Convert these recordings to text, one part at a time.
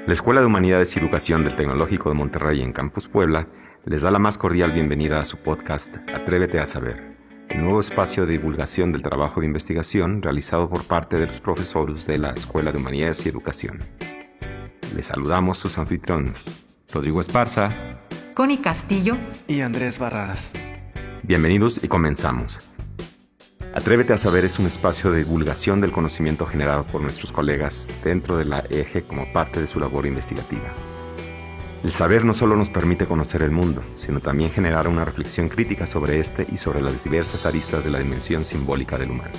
La Escuela de Humanidades y Educación del Tecnológico de Monterrey en Campus Puebla les da la más cordial bienvenida a su podcast Atrévete a Saber, el nuevo espacio de divulgación del trabajo de investigación realizado por parte de los profesores de la Escuela de Humanidades y Educación. Les saludamos sus anfitriones, Rodrigo Esparza, Connie Castillo y Andrés Barradas. Bienvenidos y comenzamos. Atrévete a Saber es un espacio de divulgación del conocimiento generado por nuestros colegas dentro de la EGE como parte de su labor investigativa. El saber no solo nos permite conocer el mundo, sino también generar una reflexión crítica sobre este y sobre las diversas aristas de la dimensión simbólica del humano.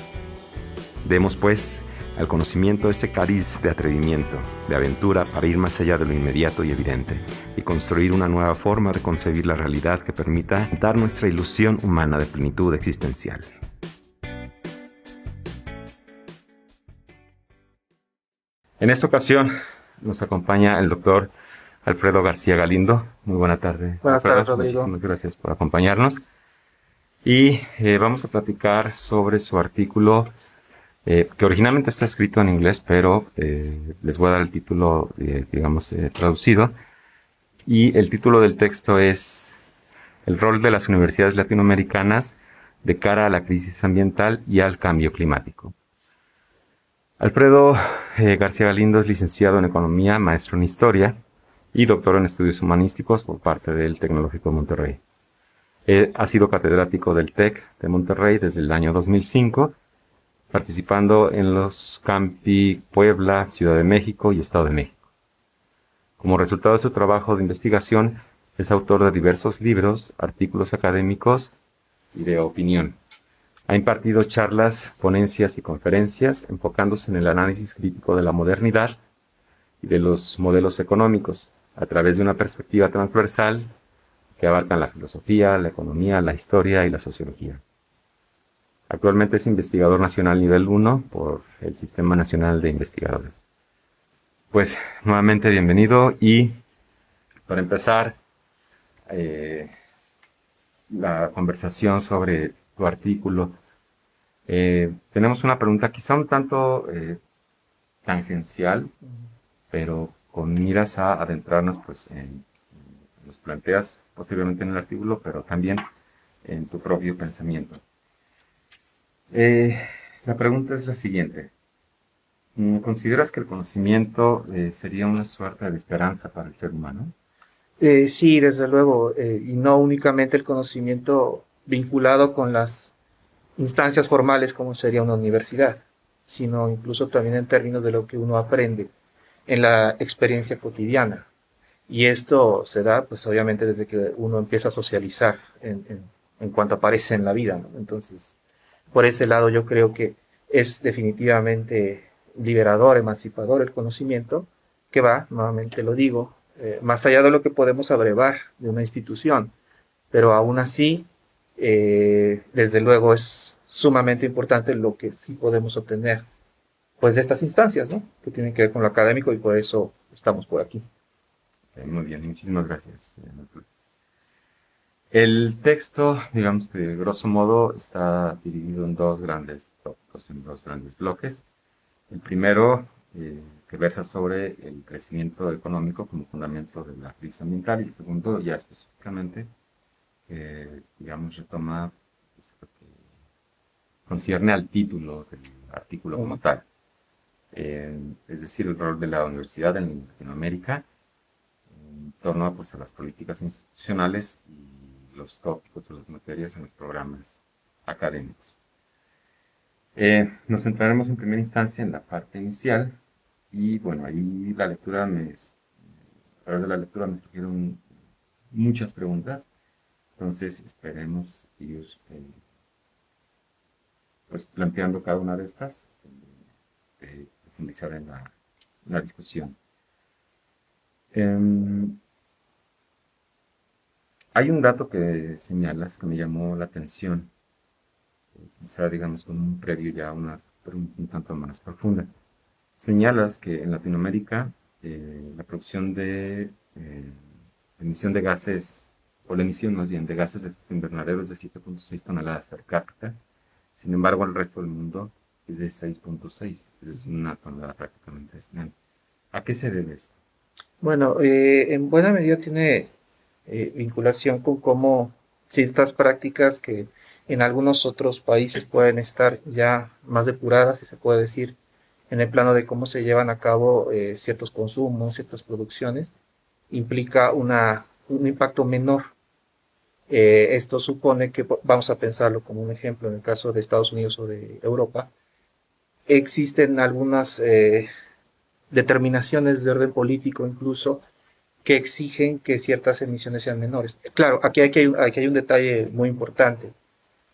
Demos, pues, al conocimiento ese cariz de atrevimiento, de aventura para ir más allá de lo inmediato y evidente y construir una nueva forma de concebir la realidad que permita dar nuestra ilusión humana de plenitud existencial. En esta ocasión nos acompaña el doctor Alfredo García Galindo. Muy buena tarde. Buenas tardes, Rodrigo. Muchísimas gracias por acompañarnos. Y vamos a platicar sobre su artículo, que originalmente está escrito en inglés, pero les voy a dar el título, traducido. Y el título del texto es El rol de las universidades latinoamericanas de cara a la crisis ambiental y al cambio climático. Alfredo García Galindo es licenciado en Economía, maestro en Historia y doctor en Estudios Humanísticos por parte del Tecnológico de Monterrey. Ha sido catedrático del TEC de Monterrey desde el año 2005, participando en los campi Puebla, Ciudad de México y Estado de México. Como resultado de su trabajo de investigación, es autor de diversos libros, artículos académicos y de opinión. Ha impartido charlas, ponencias y conferencias enfocándose en el análisis crítico de la modernidad y de los modelos económicos a través de una perspectiva transversal que abarcan la filosofía, la economía, la historia y la sociología. Actualmente es investigador nacional nivel 1 por el Sistema Nacional de Investigadores. Pues nuevamente bienvenido y para empezar la conversación sobre tu artículo, tenemos una pregunta quizá un tanto tangencial, pero con miras a adentrarnos pues en los planteas posteriormente en el artículo, pero también en tu propio pensamiento. La pregunta es la siguiente. ¿Consideras que el conocimiento sería una suerte de esperanza para el ser humano? Sí, desde luego, y no únicamente el conocimiento vinculado con las instancias formales como sería una universidad, sino incluso también en términos de lo que uno aprende en la experiencia cotidiana. Y esto se da, pues obviamente, desde que uno empieza a socializar en cuanto aparece en la vida, ¿no? Entonces, por ese lado yo creo que es definitivamente liberador, emancipador el conocimiento, que va, nuevamente lo digo, más allá de lo que podemos abrevar de una institución, pero aún así, desde luego es sumamente importante lo que sí podemos obtener, pues de estas instancias, ¿no? Que tienen que ver con lo académico y por eso estamos por aquí. Muy bien, muchísimas gracias. El texto, digamos que grosso modo, está dividido en dos grandes tópicos, en dos grandes bloques. El primero, que versa sobre el crecimiento económico como fundamento de la crisis ambiental, y el segundo, ya específicamente, retoma, pues, lo que concierne al título del artículo como tal. Es decir, el rol de la universidad en Latinoamérica en torno pues, a las políticas institucionales y los tópicos o las materias en los programas académicos. Nos centraremos en primera instancia en la parte inicial y bueno, ahí a través de la lectura me surgieron muchas preguntas, entonces esperemos ir pues planteando cada una de estas, profundizar en la discusión. Hay un dato que señalas que me llamó la atención, quizá digamos con un previo ya a una pregunta un tanto más profunda. Señalas que en Latinoamérica la producción de emisión de gases, o la emisión más bien de gases de efecto invernadero es de 7.6 toneladas per cápita, sin embargo el resto del mundo es de 6.6, es decir, una tonelada prácticamente menos. ¿A qué se debe esto? Bueno, en buena medida tiene vinculación con cómo ciertas prácticas que en algunos otros países pueden estar ya más depuradas, si se puede decir, en el plano de cómo se llevan a cabo ciertos consumos, ciertas producciones, implica un impacto menor. Esto supone que, vamos a pensarlo como un ejemplo, en el caso de Estados Unidos o de Europa, existen algunas determinaciones de orden político incluso que exigen que ciertas emisiones sean menores. Claro, aquí hay un detalle muy importante,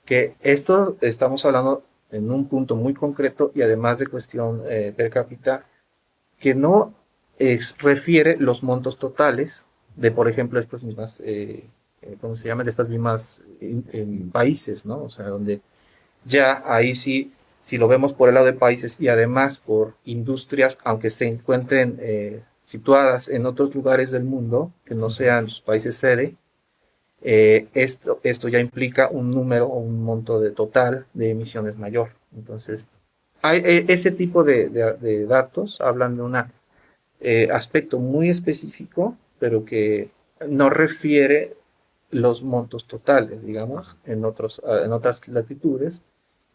que esto estamos hablando en un punto muy concreto y además de cuestión per cápita, que no refiere los montos totales de, por ejemplo, estas mismas, ¿cómo se llaman? De estas mismas países, ¿no? O sea, donde ya ahí sí, si lo vemos por el lado de países y además por industrias, aunque se encuentren situadas en otros lugares del mundo, que no sean sus países sede, esto ya implica un número o un monto de total de emisiones mayor. Entonces, ese tipo de datos hablan de un aspecto muy específico, pero que no refiere los montos totales, digamos, en otras latitudes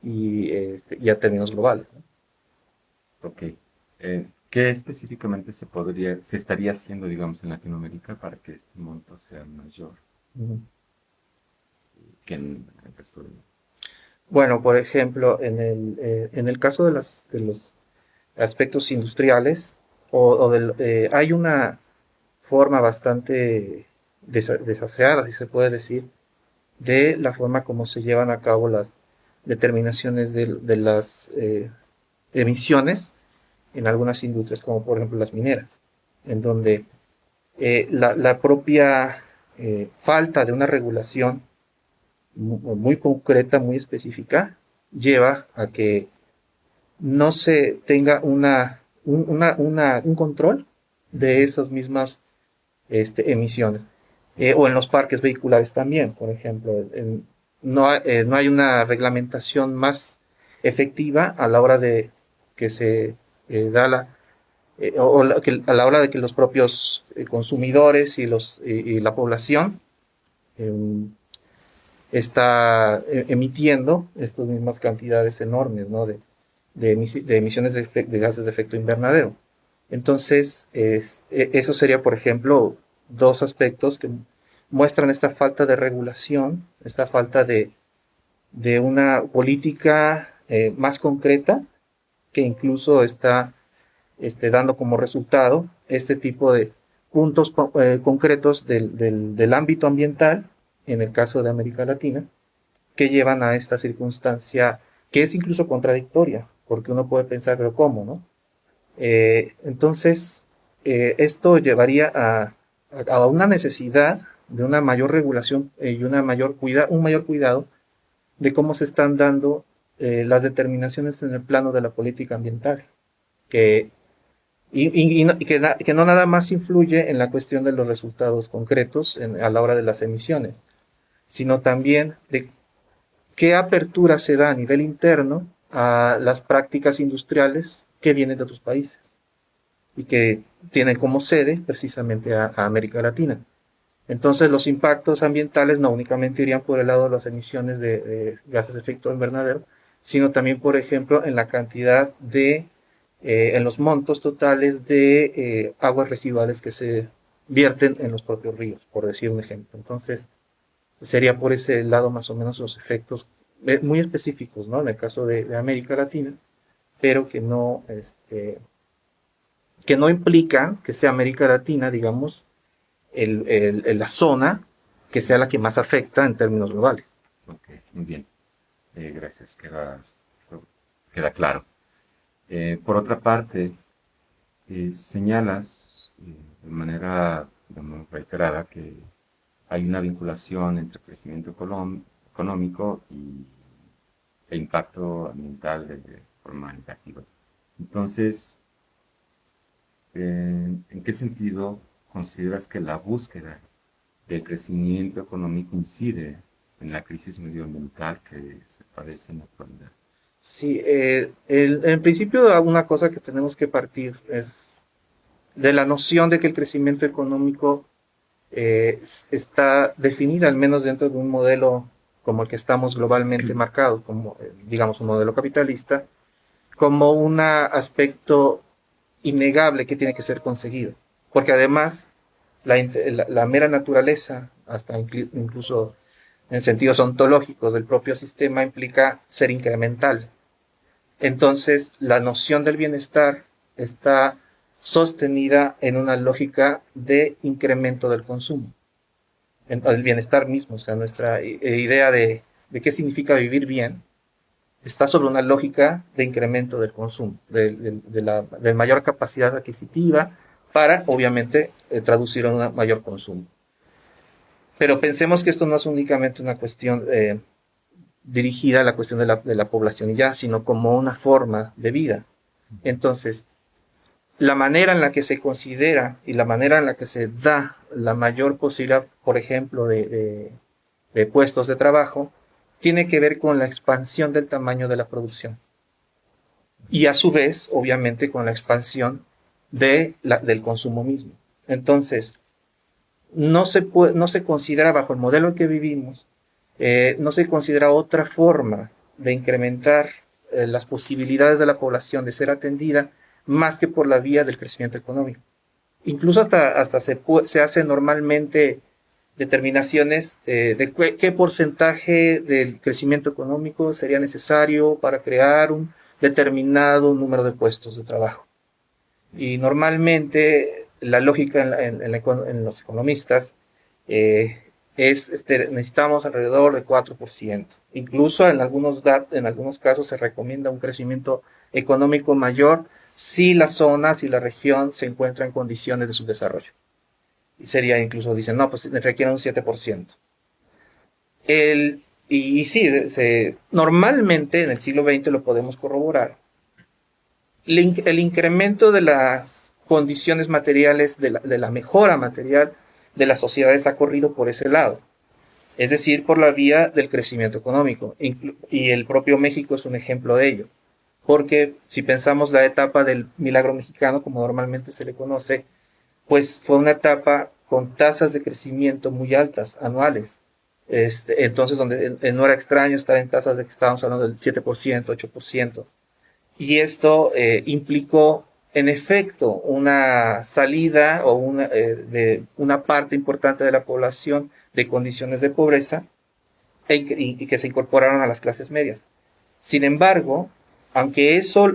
y a términos globales, ¿no? Ok. ¿Qué específicamente se estaría haciendo, digamos, en Latinoamérica para que este monto sea mayor Ujú. que en el resto del mundo? Bueno, por ejemplo, en el caso de los aspectos industriales, hay una forma bastante desaseada, si se puede decir, de la forma como se llevan a cabo las determinaciones de las emisiones en algunas industrias, como por ejemplo las mineras, en donde la propia falta de una regulación muy concreta, muy específica, lleva a que no se tenga un control de esas mismas emisiones. O en los parques vehiculares también, por ejemplo. No hay una reglamentación más efectiva a la hora de que se da a la hora de que los propios consumidores y la población eh, está emitiendo estas mismas cantidades enormes, ¿no? De emisiones de gases de efecto invernadero. Entonces, eso sería, por ejemplo, dos aspectos que muestran esta falta de regulación, esta falta de una política más concreta que incluso está dando como resultado este tipo de puntos concretos del ámbito ambiental, en el caso de América Latina, que llevan a esta circunstancia que es incluso contradictoria, porque uno puede pensar, pero ¿cómo, no? Entonces, esto llevaría a una necesidad de una mayor regulación y un mayor cuidado de cómo se están dando las determinaciones en el plano de la política ambiental, que, que no nada más influye en la cuestión de los resultados concretos a la hora de las emisiones, sino también de qué apertura se da a nivel interno a las prácticas industriales que vienen de otros países y que tienen como sede precisamente a América Latina. Entonces los impactos ambientales no únicamente irían por el lado de las emisiones de gases de efecto invernadero, sino también, por ejemplo, en la cantidad en los montos totales de aguas residuales que se vierten en los propios ríos, por decir un ejemplo. Entonces, sería por ese lado más o menos los efectos muy específicos, ¿no? En el caso de América Latina, pero que no implica que sea América Latina, digamos, la zona que sea la que más afecta en términos globales. Ok, muy bien. Gracias, queda claro. Por otra parte, señalas de manera, digamos, reiterada que hay una vinculación entre crecimiento económico e impacto ambiental de forma negativa. Entonces, ¿en qué sentido consideras que la búsqueda del crecimiento económico incide en la crisis medioambiental que se padece en la actualidad? Sí, en principio una cosa que tenemos que partir es de la noción de que el crecimiento económico está definida, al menos dentro de un modelo como el que estamos globalmente marcado, como digamos un modelo capitalista, como un aspecto innegable que tiene que ser conseguido. Porque además la mera naturaleza, hasta incluso en sentidos ontológicos del propio sistema, implica ser incremental. Entonces, la noción del bienestar está sostenida en una lógica de incremento del consumo. El bienestar mismo, o sea, nuestra idea de qué significa vivir bien, está sobre una lógica de incremento del consumo, de mayor capacidad adquisitiva para, obviamente, traducir en un mayor consumo. Pero pensemos que esto no es únicamente una cuestión dirigida a la cuestión de la población y ya, sino como una forma de vida. Entonces, la manera en la que se considera y la manera en la que se da la mayor posibilidad, por ejemplo, de puestos de trabajo, tiene que ver con la expansión del tamaño de la producción. Y a su vez, obviamente, con la expansión del consumo mismo. Entonces, no se considera bajo el modelo en que vivimos, no se considera otra forma de incrementar las posibilidades de la población de ser atendida más que por la vía del crecimiento económico. Incluso hasta se hace normalmente determinaciones de qué porcentaje del crecimiento económico sería necesario para crear un determinado número de puestos de trabajo. Y normalmente la lógica en los economistas necesitamos alrededor del 4%. Incluso en algunos casos se recomienda un crecimiento económico mayor si la zona, si la región se encuentra en condiciones de subdesarrollo. Y sería incluso, dicen, no, pues requiere un 7%. Y sí, normalmente en el siglo XX lo podemos corroborar. El incremento de las condiciones materiales, de la mejora material de las sociedades ha corrido por ese lado. Es decir, por la vía del crecimiento económico. Y el propio México es un ejemplo de ello. Porque si pensamos la etapa del milagro mexicano, como normalmente se le conoce, pues fue una etapa con tasas de crecimiento muy altas, anuales. Entonces, donde no era extraño estar en tasas de que estábamos hablando del 7%, 8%. Y esto implicó, en efecto, una salida o de una parte importante de la población de condiciones de pobreza y que se incorporaron a las clases medias. Sin embargo, aunque eso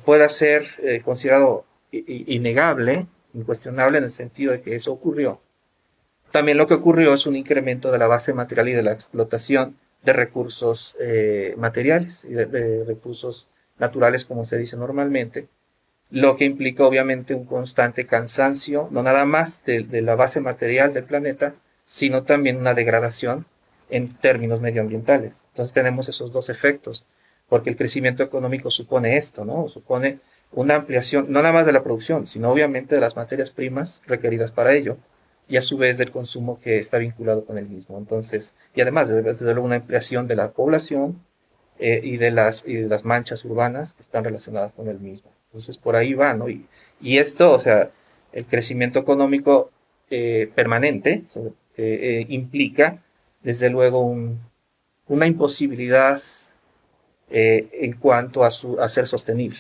pueda ser considerado innegable, incuestionable en el sentido de que eso ocurrió, también lo que ocurrió es un incremento de la base material y de la explotación de recursos materiales y de recursos naturales, como se dice normalmente, lo que implica obviamente un constante cansancio, no nada más de la base material del planeta, sino también una degradación en términos medioambientales. Entonces tenemos esos dos efectos, porque el crecimiento económico supone esto, ¿no? Supone una ampliación, no nada más de la producción, sino obviamente de las materias primas requeridas para ello, y a su vez del consumo que está vinculado con el mismo. Entonces, y además, desde luego, una ampliación de la población y de las manchas urbanas que están relacionadas con el mismo. Entonces, por ahí va, ¿no? Y esto, o sea, el crecimiento económico permanente implica, desde luego, una imposibilidad en cuanto a ser sostenible.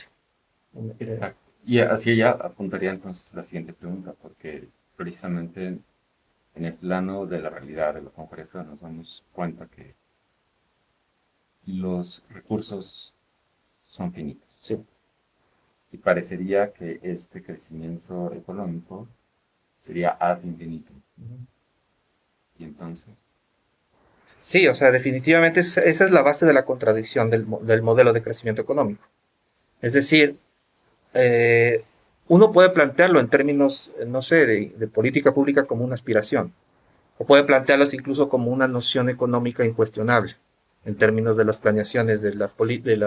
Exacto. Y hacia allá apuntaría entonces la siguiente pregunta, porque precisamente en el plano de la realidad, de lo concreto, nos damos cuenta que los recursos son finitos. Sí. Y parecería que este crecimiento económico sería ad infinitum. Y entonces... Sí, o sea, definitivamente esa es la base de la contradicción del modelo de crecimiento económico. Es decir, uno puede plantearlo en términos, no sé, de política pública como una aspiración, o puede plantearlos incluso como una noción económica incuestionable, en términos de las planeaciones de la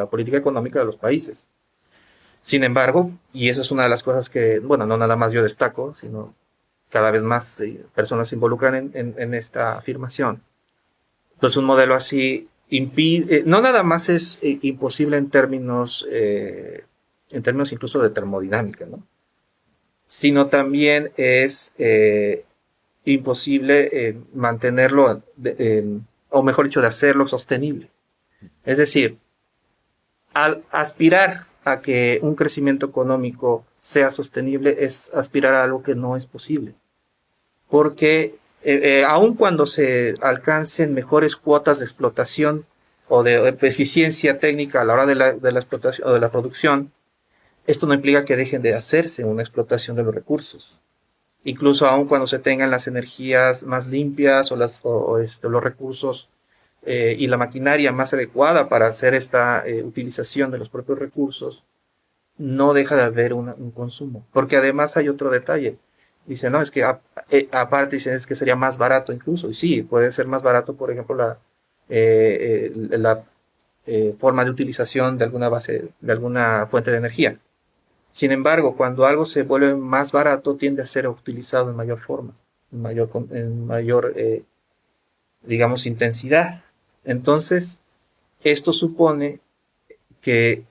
política económica de los países. Sin embargo, y eso es una de las cosas que, bueno, no nada más yo destaco, sino cada vez más personas se involucran en esta afirmación. Entonces, un modelo así impide, no nada más es imposible en términos incluso de termodinámica, ¿no? sino también es imposible mantenerlo, o mejor dicho, de hacerlo sostenible. Es decir, al aspirar a que un crecimiento económico sea sostenible es aspirar a algo que no es posible. Porque aun cuando se alcancen mejores cuotas de explotación o de eficiencia técnica a la hora de la explotación o de la producción, esto no implica que dejen de hacerse una explotación de los recursos. Incluso aun cuando se tengan las energías más limpias los recursos y la maquinaria más adecuada para hacer esta utilización de los propios recursos, no deja de haber un consumo. Porque además hay otro detalle. Dice, no, es que aparte dicen es que sería más barato incluso. Y sí, puede ser más barato, por ejemplo, la forma de utilización de alguna base, de alguna fuente de energía. Sin embargo, cuando algo se vuelve más barato, tiende a ser utilizado en mayor forma, en mayor digamos, intensidad. Entonces, esto supone que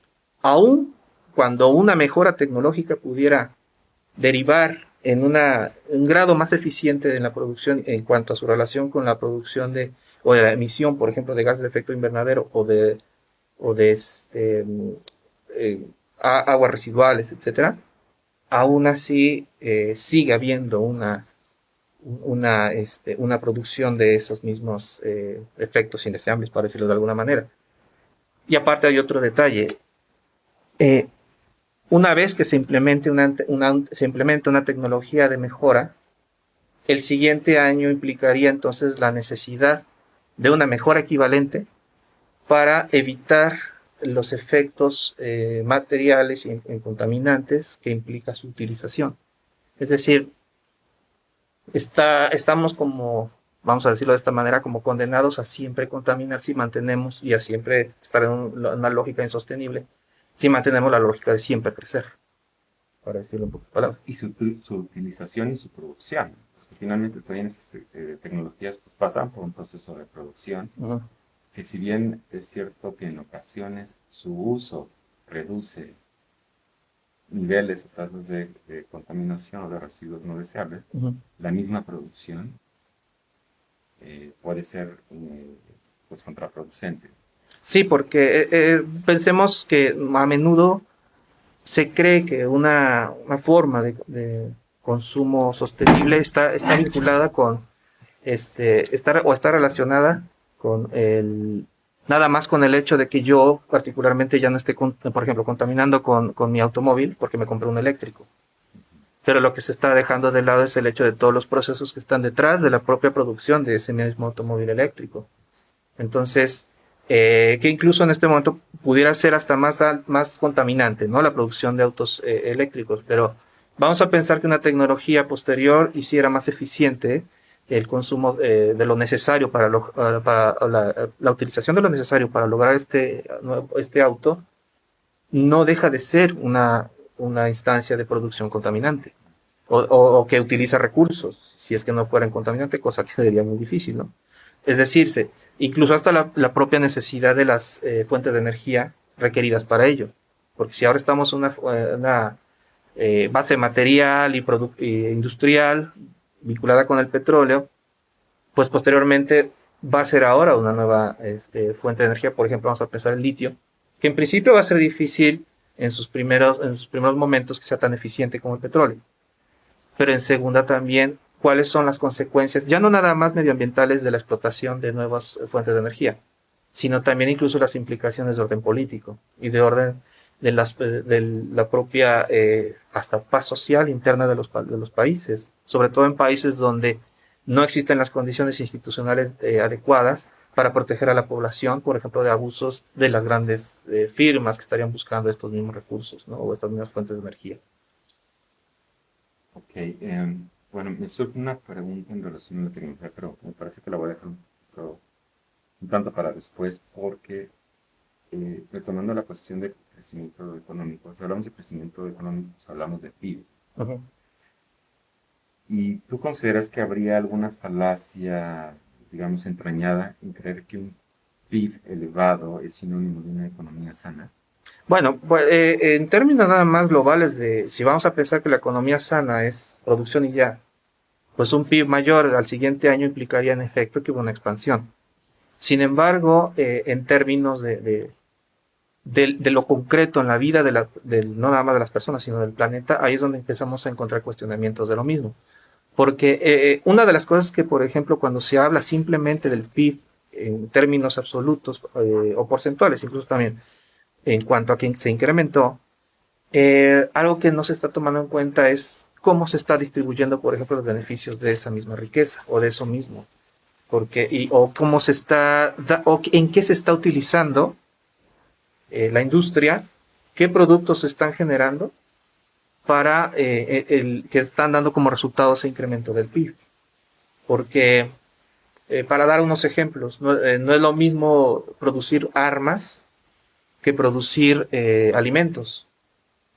aun cuando una mejora tecnológica pudiera derivar en un grado más eficiente en la producción en cuanto a su relación con la producción o de la emisión, por ejemplo, de gases de efecto invernadero o de aguas residuales, etcétera, aún así sigue habiendo una producción de esos mismos efectos indeseables, para decirlo de alguna manera. Y aparte hay otro detalle. Una vez que se implemente una tecnología de mejora, el siguiente año implicaría entonces la necesidad de una mejora equivalente para evitar los efectos materiales y contaminantes que implica su utilización. Es decir, estamos como, vamos a decirlo de esta manera, como condenados a siempre contaminar si mantenemos y a siempre estar en una lógica insostenible, si mantenemos la lógica de siempre crecer, para decirlo un poco de palabras. Y su utilización y su producción. Finalmente, también estas tecnologías pues, pasan por un proceso de producción, que si bien es cierto que en ocasiones su uso reduce niveles o tasas de contaminación o de residuos no deseables, la misma producción puede ser pues contraproducente. Sí, porque pensemos que a menudo se cree que una forma de consumo sostenible está vinculada con está relacionada con nada más con el hecho de que yo particularmente ya no esté, por ejemplo, contaminando con mi automóvil porque me compré un eléctrico. Pero lo que se está dejando de lado es el hecho de todos los procesos que están detrás de la propia producción de ese mismo automóvil eléctrico. Entonces, que incluso en este momento pudiera ser hasta más contaminante, ¿no? La producción de autos eléctricos. Pero vamos a pensar que una tecnología posterior hiciera más eficiente el consumo de lo necesario para la utilización de lo necesario para lograr este auto, no deja de ser una instancia de producción contaminante o que utiliza recursos, si es que no fueran contaminantes, cosa que sería muy difícil, ¿no? Es decir, incluso hasta la propia necesidad de las fuentes de energía requeridas para ello. Porque si ahora estamos en una base material y industrial vinculada con el petróleo, pues posteriormente va a ser ahora una nueva fuente de energía. Por ejemplo, vamos a pensar el litio, que en principio va a ser difícil en sus primeros momentos que sea tan eficiente como el petróleo. Pero en segunda también, cuáles son las consecuencias, ya no nada más medioambientales de la explotación de nuevas fuentes de energía, sino también incluso las implicaciones de orden político y de orden de la propia hasta paz social interna de los países, sobre todo en países donde no existen las condiciones institucionales adecuadas para proteger a la población, por ejemplo, de abusos de las grandes firmas que estarían buscando estos mismos recursos, ¿no? O estas mismas fuentes de energía. Ok, bueno, me surge una pregunta en relación a la tecnología, pero me parece que la voy a dejar un tanto para después, porque retomando la cuestión de crecimiento económico, si hablamos de crecimiento económico, pues hablamos de PIB. Uh-huh. ¿Y tú consideras que habría alguna falacia, digamos, entrañada en creer que un PIB elevado es sinónimo de una economía sana? Bueno, pues, en términos nada más globales de si vamos a pensar que la economía sana es producción y ya, pues un PIB mayor al siguiente año implicaría en efecto que hubo una expansión. Sin embargo, en términos de lo concreto en la vida no nada más de las personas, sino del planeta, ahí es donde empezamos a encontrar cuestionamientos de lo mismo. Porque una de las cosas que, por ejemplo, cuando se habla simplemente del PIB en términos absolutos o porcentuales, incluso también en cuanto a que se incrementó, algo que no se está tomando en cuenta es cómo se está distribuyendo, por ejemplo, los beneficios de esa misma riqueza o de eso mismo. O cómo se está, o en qué se está utilizando la industria, qué productos se están generando para que están dando como resultado ese incremento del PIB. Porque, para dar unos ejemplos, no es lo mismo producir armas que producir alimentos.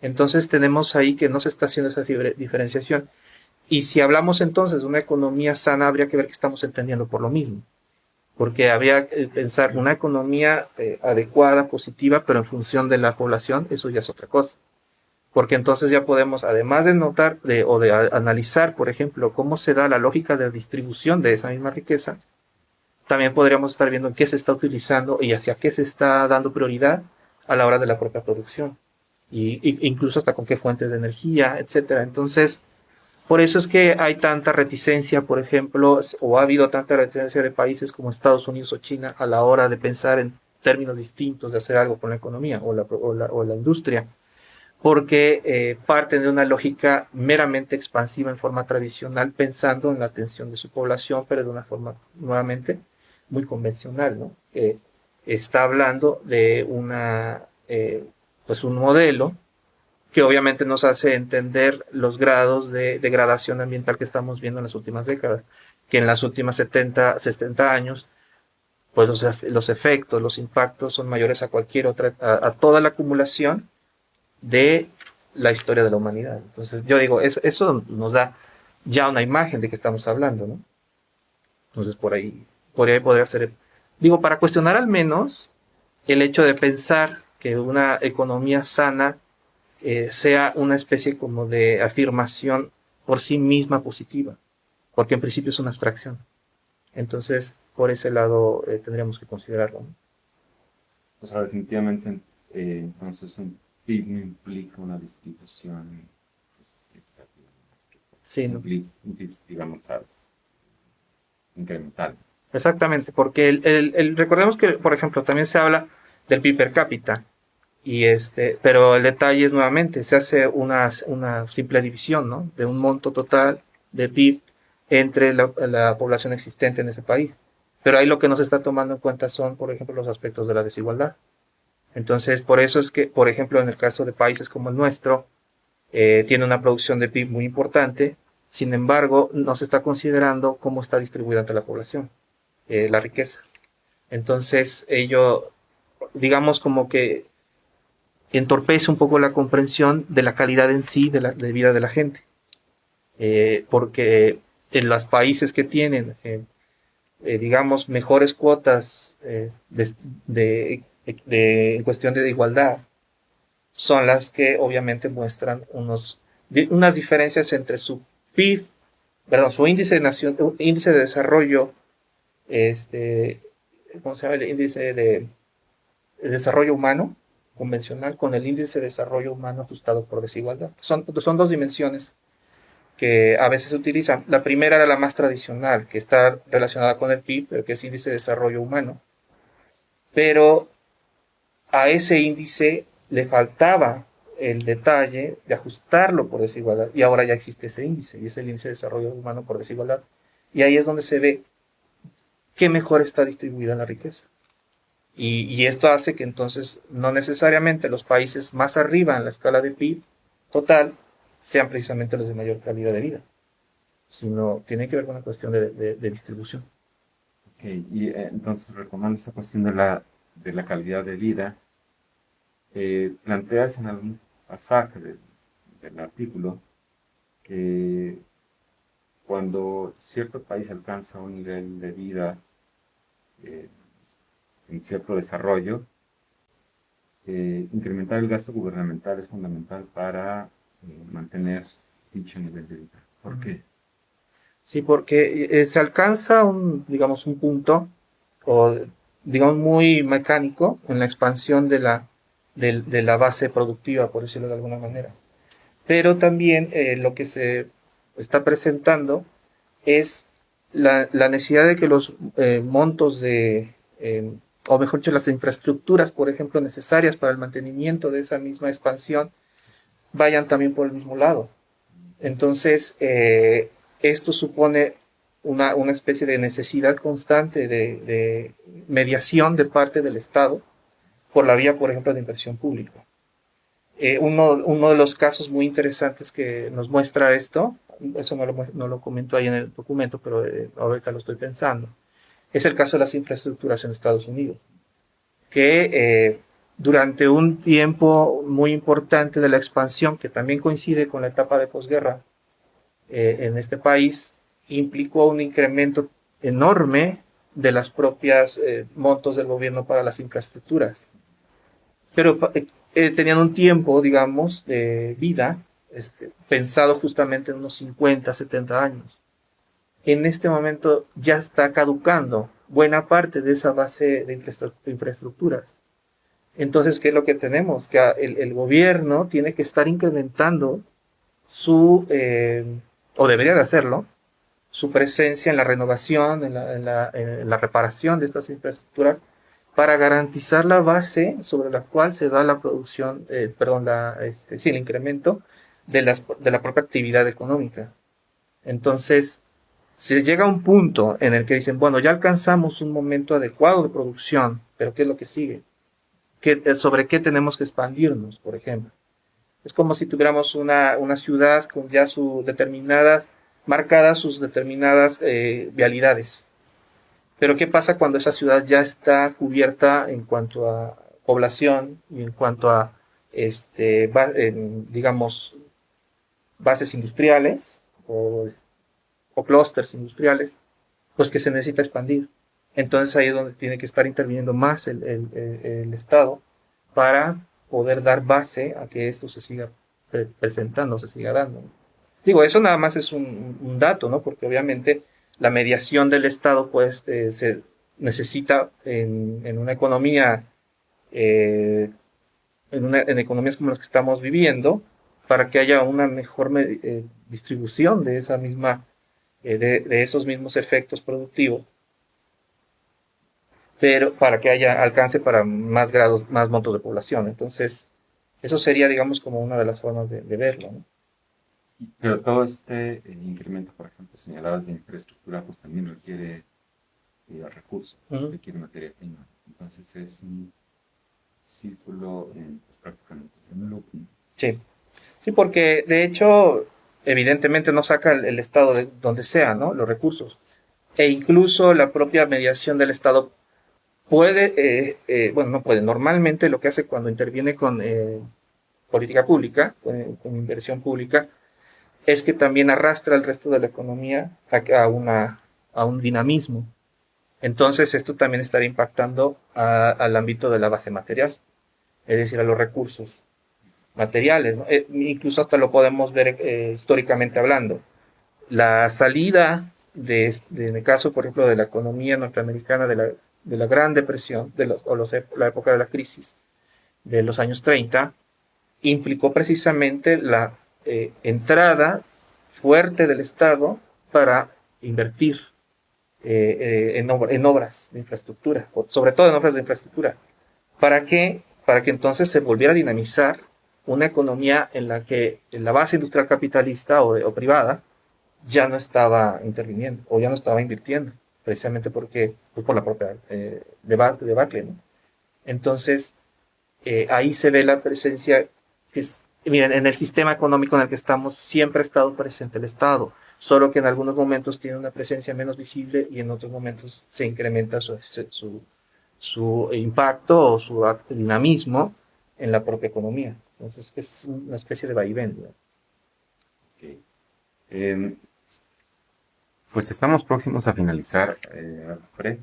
Entonces tenemos ahí que no se está haciendo esa diferenciación. Y si hablamos entonces de una economía sana, habría que ver qué estamos entendiendo por lo mismo. Porque habría que pensar una economía adecuada, positiva, pero en función de la población, eso ya es otra cosa. Porque entonces ya podemos, además de notar o de analizar, por ejemplo, cómo se da la lógica de distribución de esa misma riqueza, también podríamos estar viendo en qué se está utilizando y hacia qué se está dando prioridad a la hora de la propia producción. Incluso hasta con qué fuentes de energía, etcétera. Entonces, por eso es que hay tanta reticencia, por ejemplo, o ha habido tanta reticencia de países como Estados Unidos o China a la hora de pensar en términos distintos de hacer algo con la economía o la industria, porque parten de una lógica meramente expansiva en forma tradicional, pensando en la atención de su población, pero de una forma nuevamente muy convencional, ¿no? Está hablando de pues un modelo que obviamente nos hace entender los grados de degradación ambiental que estamos viendo en las últimas décadas, que en las últimas 70 años, pues los efectos, los impactos son mayores a cualquier otra, a toda la acumulación de la historia de la humanidad. Entonces, yo digo, eso nos da ya una imagen de que estamos hablando, ¿no? Entonces, por ahí podría ser, digo, para cuestionar al menos el hecho de pensar que una economía sana sea una especie como de afirmación por sí misma positiva, porque en principio es una abstracción. Entonces, por ese lado tendríamos que considerarlo, ¿no? O sea, definitivamente, entonces un PIB no implica una distribución pues, equitativa, Sí, un ¿no? PIB, digamos, ¿sabes? Incremental. Exactamente, porque recordemos que, por ejemplo, también se habla del PIB per cápita, pero el detalle es nuevamente, se hace una simple división, ¿no? De un monto total de PIB entre la población existente en ese país. Pero ahí lo que no se está tomando en cuenta son, por ejemplo, los aspectos de la desigualdad. Entonces, por eso es que, por ejemplo, en el caso de países como el nuestro, tiene una producción de PIB muy importante, sin embargo, no se está considerando cómo está distribuida entre la población, la riqueza. Entonces, ello, digamos como que entorpece un poco la comprensión de la calidad en sí de vida de la gente. Porque en los países que tienen, digamos, mejores cuotas en cuestión de igualdad, son las que obviamente muestran unas diferencias entre su PIB, perdón, su índice de desarrollo, ¿cómo se llama? El índice de desarrollo humano convencional con el índice de desarrollo humano ajustado por desigualdad. Son dos dimensiones que a veces se utilizan. La primera era la más tradicional, que está relacionada con el PIB, pero que es índice de desarrollo humano. Pero a ese índice le faltaba el detalle de ajustarlo por desigualdad. Y ahora ya existe ese índice, y es el índice de desarrollo humano por desigualdad. Y ahí es donde se ve qué mejor está distribuida la riqueza. Y esto hace que entonces no necesariamente los países más arriba en la escala de PIB total sean precisamente los de mayor calidad de vida, sino tiene que ver con una cuestión de distribución. Ok, y entonces retomando esta cuestión de la calidad de vida, planteas en algún pasaje del artículo que cuando cierto país alcanza un nivel de vida eh, en cierto desarrollo, incrementar el gasto gubernamental es fundamental para mantener dicho nivel de vida. ¿Por qué? Sí, porque se alcanza digamos, un punto, o digamos, muy mecánico en la expansión de la base productiva, por decirlo de alguna manera. Pero también lo que se está presentando es la necesidad de que los montos o mejor dicho, las infraestructuras, por ejemplo, necesarias para el mantenimiento de esa misma expansión, vayan también por el mismo lado. Entonces, esto supone una especie de necesidad constante de mediación de parte del Estado por la vía, por ejemplo, de inversión pública. Uno de los casos muy interesantes que nos muestra esto, eso no lo comento ahí en el documento, pero ahorita lo estoy pensando, es el caso de las infraestructuras en Estados Unidos, que durante un tiempo muy importante de la expansión, que también coincide con la etapa de posguerra en este país, implicó un incremento enorme de las propias montos del gobierno para las infraestructuras. Pero tenían un tiempo, digamos, de vida pensado justamente en unos 50, 70 años. En este momento ya está caducando buena parte de esa base de infraestructuras. Entonces, ¿qué es lo que tenemos? Que el gobierno tiene que estar incrementando o debería de hacerlo, su presencia en la renovación, en la reparación de estas infraestructuras, para garantizar la base sobre la cual se da la producción, el incremento de la propia actividad económica. Entonces, se llega a un punto en el que dicen, bueno, ya alcanzamos un momento adecuado de producción, pero ¿qué es lo que sigue? ¿Sobre qué tenemos que expandirnos, por ejemplo? Es como si tuviéramos una ciudad con ya marcadas sus determinadas vialidades. Pero ¿qué pasa cuando esa ciudad ya está cubierta en cuanto a población y en cuanto a, digamos, bases industriales o clústeres industriales, pues que se necesita expandir? Entonces ahí es donde tiene que estar interviniendo más el Estado para poder dar base a que esto se siga presentando, se siga dando. Digo, eso nada más es un dato, ¿no? Porque obviamente la mediación del Estado, pues, se necesita en una economía, en economías como las que estamos viviendo, para que haya una mejor distribución de esa misma, de esos mismos efectos productivos, pero para que haya alcance para más grados, más montos de población. Entonces, eso sería, digamos, como una de las formas de verlo, ¿no? Pero todo este incremento, por ejemplo, señalabas de infraestructura, pues también requiere recursos, requiere materia prima. Entonces es un círculo pues, prácticamente un looping. Sí. Sí, porque de hecho, evidentemente no saca el Estado de donde sea, ¿no? Los recursos. E incluso la propia mediación del Estado puede, bueno, no puede. Normalmente lo que hace cuando interviene con política pública, con inversión pública, es que también arrastra el resto de la economía a un dinamismo. Entonces esto también estaría impactando al ámbito de la base material, es decir, a los recursos materiales, ¿no? Incluso hasta lo podemos ver históricamente hablando. La salida en el caso, por ejemplo, de la economía norteamericana de la Gran Depresión, la época de la crisis de los años 30, implicó precisamente la entrada fuerte del Estado para invertir en obras de infraestructura, sobre todo en obras de infraestructura. ¿Para qué? Para que entonces se volviera a dinamizar una economía en la que la base industrial capitalista o privada ya no estaba interviniendo o ya no estaba invirtiendo, precisamente porque pues por la propia debacle, ¿no? Entonces, ahí se ve la presencia miren, en el sistema económico en el que estamos siempre ha estado presente el Estado, solo que en algunos momentos tiene una presencia menos visible y en otros momentos se incrementa su impacto o su dinamismo en la propia economía. Entonces es una especie de vaivén, ¿no? Okay. Pues estamos próximos a finalizar, Fred,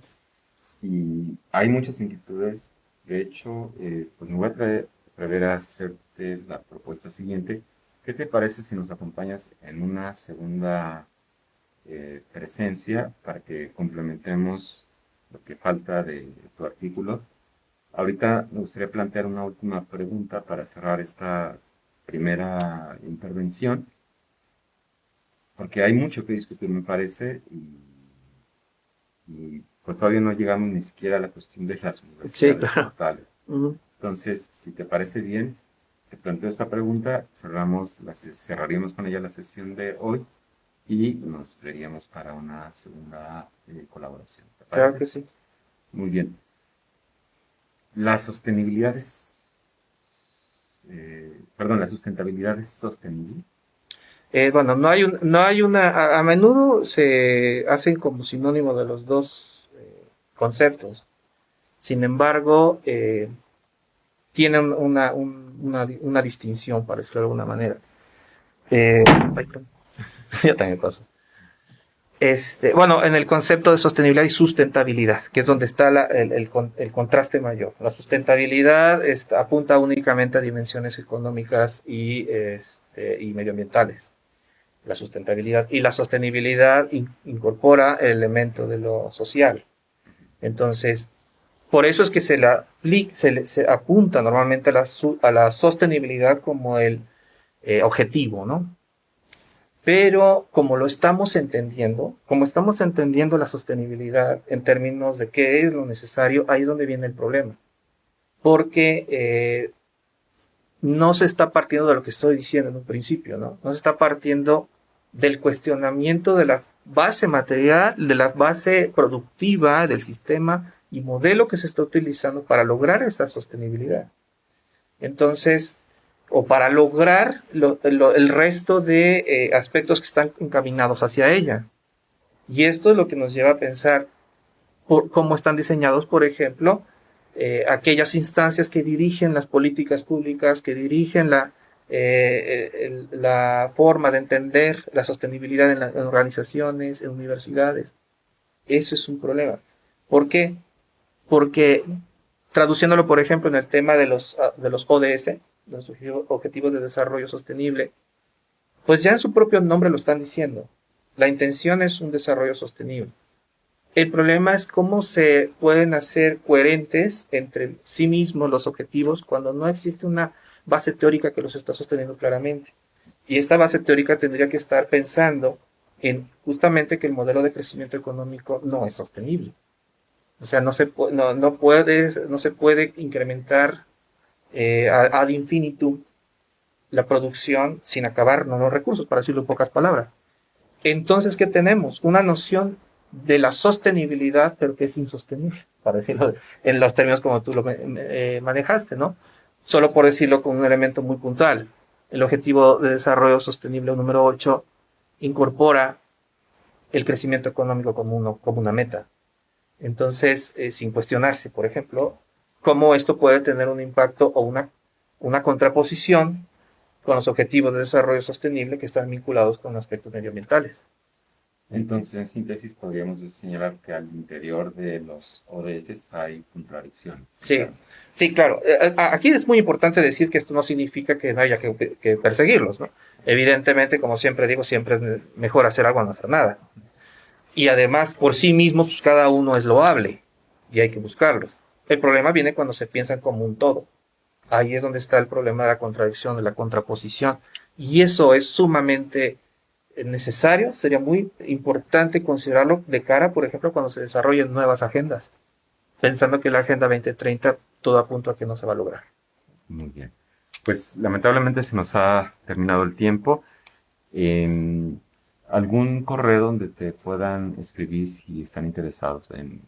y hay muchas inquietudes De hecho, pues me voy a atrever a hacerte la propuesta siguiente. ¿Qué te parece si nos acompañas en una segunda presencia para que complementemos lo que falta de tu artículo? Ahorita me gustaría plantear una última pregunta para cerrar esta primera intervención, porque hay mucho que discutir, me parece, y pues todavía no llegamos ni siquiera a la cuestión de las Sí, universidades claro. totales. Ujú. Entonces, si te parece bien, te planteo esta pregunta, cerraríamos con ella la sesión de hoy y nos veríamos para una segunda colaboración. ¿Te Claro parece? que sí. Muy bien. La sostenibilidad la sustentabilidad es sostenible. Bueno, no hay una, a menudo se hacen como sinónimo de los dos conceptos. Sin embargo, tienen una distinción, para decirlo de alguna manera. Ay, perdón. Ya también pasó. Bueno, en el concepto de sostenibilidad y sustentabilidad, que es donde está el contraste mayor. La sustentabilidad apunta únicamente a dimensiones económicas y medioambientales. La sustentabilidad y la sostenibilidad incorpora el elemento de lo social. Entonces, por eso es que se apunta normalmente a la sostenibilidad como el objetivo, ¿no? Pero como lo estamos entendiendo, como estamos entendiendo la sostenibilidad en términos de qué es lo necesario, ahí es donde viene el problema. Porque no se está partiendo de lo que estoy diciendo en un principio, ¿no? No se está partiendo del cuestionamiento de la base material, de la base productiva del sistema y modelo que se está utilizando para lograr esa sostenibilidad. Entonces, o para lograr el resto de aspectos que están encaminados hacia ella. Y esto es lo que nos lleva a pensar cómo están diseñados, por ejemplo, aquellas instancias que dirigen las políticas públicas, que dirigen la forma de entender la sostenibilidad en organizaciones, en universidades. Eso es un problema. ¿Por qué? Porque traduciéndolo, por ejemplo, en el tema de los ODS, los Objetivos de Desarrollo Sostenible, pues ya en su propio nombre lo están diciendo. La intención es un desarrollo sostenible. El problema es cómo se pueden hacer coherentes entre sí mismos los objetivos cuando no existe una base teórica que los está sosteniendo claramente. Y esta base teórica tendría que estar pensando en justamente que el modelo de crecimiento económico no es sostenible. O sea, no se puede incrementar ad infinitum la producción sin acabarnos los recursos, para decirlo en pocas palabras. Entonces, ¿qué tenemos? Una noción de la sostenibilidad, pero que es insostenible, para decirlo en los términos como tú lo manejaste, ¿no? Solo por decirlo con un elemento muy puntual. El Objetivo de Desarrollo Sostenible número 8 incorpora el crecimiento económico como una meta. Entonces, sin cuestionarse, por ejemplo, cómo esto puede tener un impacto o una contraposición con los objetivos de desarrollo sostenible que están vinculados con aspectos medioambientales. Entonces, en síntesis, podríamos señalar que al interior de los ODS hay contradicciones. Sí, sí, claro. Aquí es muy importante decir que esto no significa que no haya que perseguirlos, ¿no? Evidentemente, como siempre digo, siempre es mejor hacer algo a no hacer nada. Y además, por sí mismos, pues cada uno es loable y hay que buscarlos. El problema viene cuando se piensan como un todo. Ahí es donde está el problema de la contradicción, de la contraposición. Y eso es sumamente necesario, sería muy importante considerarlo de cara, por ejemplo, cuando se desarrollen nuevas agendas, pensando que la Agenda 2030 todo apunta a que no se va a lograr. Muy bien. Pues lamentablemente se nos ha terminado el tiempo. ¿Algún correo donde te puedan escribir si están interesados en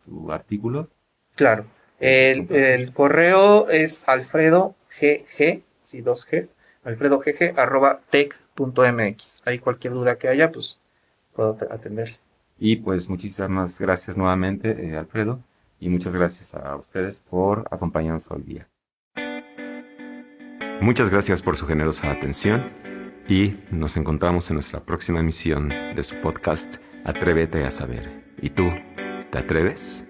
tu artículo? Claro. El correo es alfredogg, sí, 2G, alfredogg@tec.mx. Ahí cualquier duda que haya, pues puedo atender. Y pues muchísimas gracias nuevamente, Alfredo, y muchas gracias a ustedes por acompañarnos hoy día. Muchas gracias por su generosa atención y nos encontramos en nuestra próxima emisión de su podcast Atrévete a Saber. ¿Y tú, te atreves?